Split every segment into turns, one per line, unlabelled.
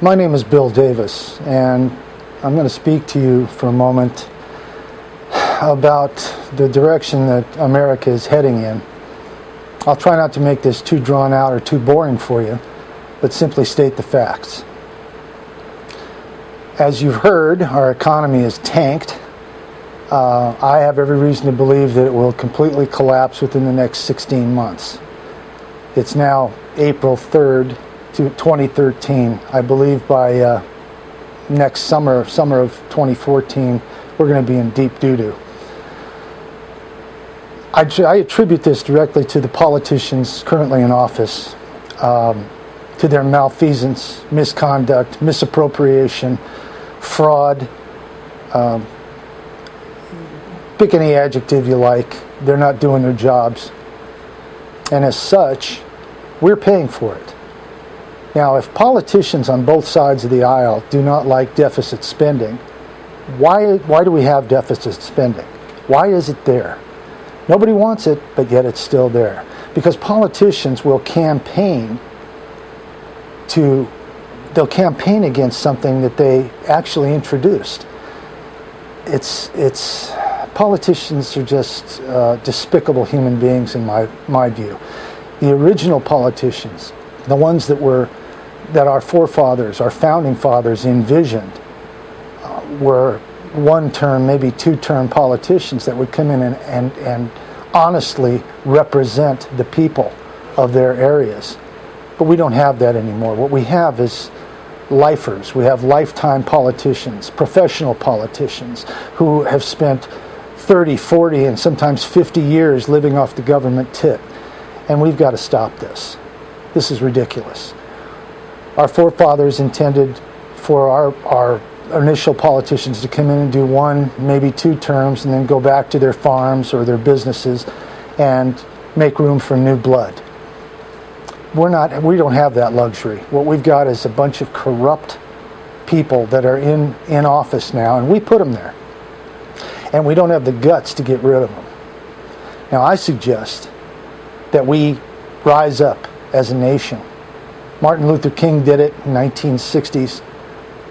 My name is Bill Davis, and I'm going to speak to you for a moment about the direction that America is heading in. I'll try not to make this too drawn out or too boring for you, but simply state the facts. As you've heard, our economy is tanked. I have every reason to believe that it will completely collapse within the next 16 months. It's now April 3rd, 2013. I believe by next summer of 2014, we're going to be in deep doo-doo. I attribute this directly to the politicians currently in office, to their malfeasance, misconduct, misappropriation, fraud, pick any adjective you like. They're not doing their jobs. And as such, we're paying for it. Now, if politicians on both sides of the aisle do not like deficit spending, why do we have deficit spending? Why is it there? Nobody wants it, but yet it's still there. Because politicians will campaign against something that they actually introduced. Politicians are just despicable human beings in my view. The original politicians, the ones that our forefathers, our founding fathers envisioned, were one-term, maybe two-term politicians that would come in and honestly represent the people of their areas. But we don't have that anymore. What we have is lifers. We have lifetime politicians, professional politicians who have spent 30, 40, and sometimes 50 years living off the government tit. And we've got to stop this. This is ridiculous. Our forefathers intended for our initial politicians to come in and do one, maybe two terms, and then go back to their farms or their businesses and make room for new blood. We don't have that luxury. What we've got is a bunch of corrupt people that are in office now, and we put them there. And we don't have the guts to get rid of them. Now, I suggest that we rise up as a nation. Martin Luther King did it in the 1960s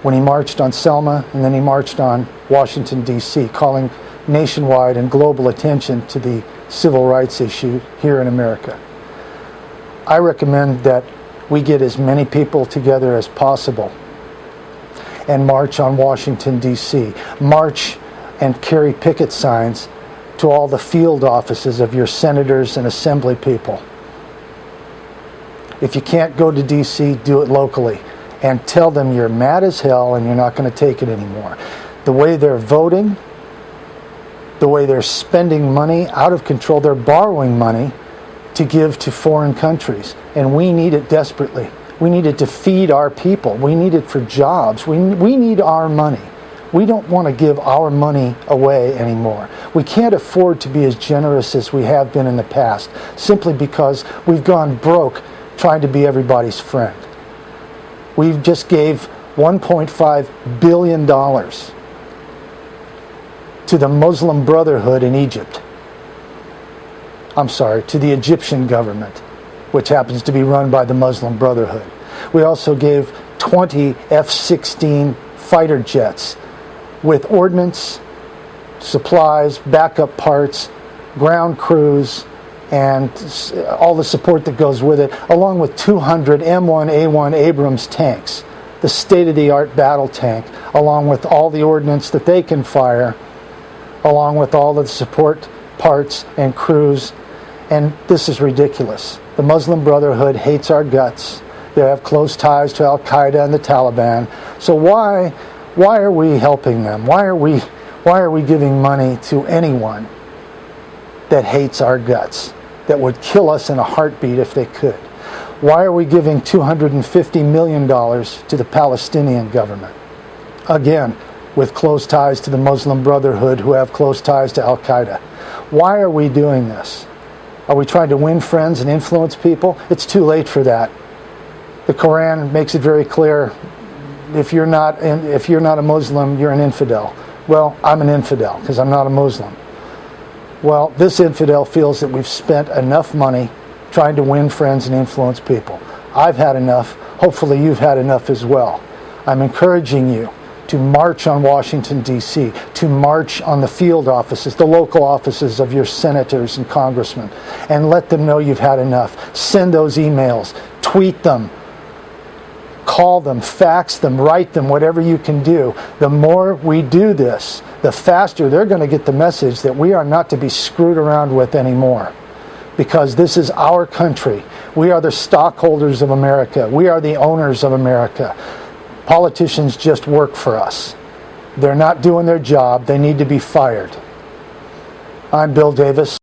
when he marched on Selma, and then he marched on Washington, D.C., calling nationwide and global attention to the civil rights issue here in America. I recommend that we get as many people together as possible and march on Washington, D.C. March and carry picket signs to all the field offices of your senators and assembly people. If you can't go to D.C., do it locally and tell them you're mad as hell and you're not going to take it anymore. The way they're voting, the way they're spending money out of control, they're borrowing money to give to foreign countries, and we need it desperately. We need it to feed our people. We need it for jobs. We need our money. We don't want to give our money away anymore. We can't afford to be as generous as we have been in the past, simply because we've gone broke trying to be everybody's friend. We just gave $1.5 billion to the Muslim Brotherhood in Egypt. I'm sorry, to the Egyptian government, which happens to be run by the Muslim Brotherhood. We also gave 20 F-16 fighter jets with ordnance, supplies, backup parts, ground crews, and all the support that goes with it, along with 200 M1A1 Abrams tanks, the state-of-the-art battle tank, along with all the ordnance that they can fire, along with all the support parts and crews. And this is ridiculous. The Muslim Brotherhood hates our guts. They have close ties to Al-Qaeda and the Taliban. So why are we helping them? Why are we giving money to anyone that hates our guts, that would kill us in a heartbeat if they could? Why are we giving $250 million to the Palestinian government? Again, with close ties to the Muslim Brotherhood, who have close ties to Al-Qaeda. Why are we doing this? Are we trying to win friends and influence people? It's too late for that. The Quran makes it very clear, if you're not a Muslim, you're an infidel. Well, I'm an infidel because I'm not a Muslim. Well, this infidel feels that we've spent enough money trying to win friends and influence people. I've had enough. Hopefully you've had enough as well. I'm encouraging you to march on Washington, D.C., to march on the field offices, the local offices of your senators and congressmen, and let them know you've had enough. Send those emails, tweet them, call them, fax them, write them, whatever you can do. The more we do this, the faster they're going to get the message that we are not to be screwed around with anymore. Because this is our country. We are the stockholders of America. We are the owners of America. Politicians just work for us. They're not doing their job. They need to be fired. I'm Bill Davis.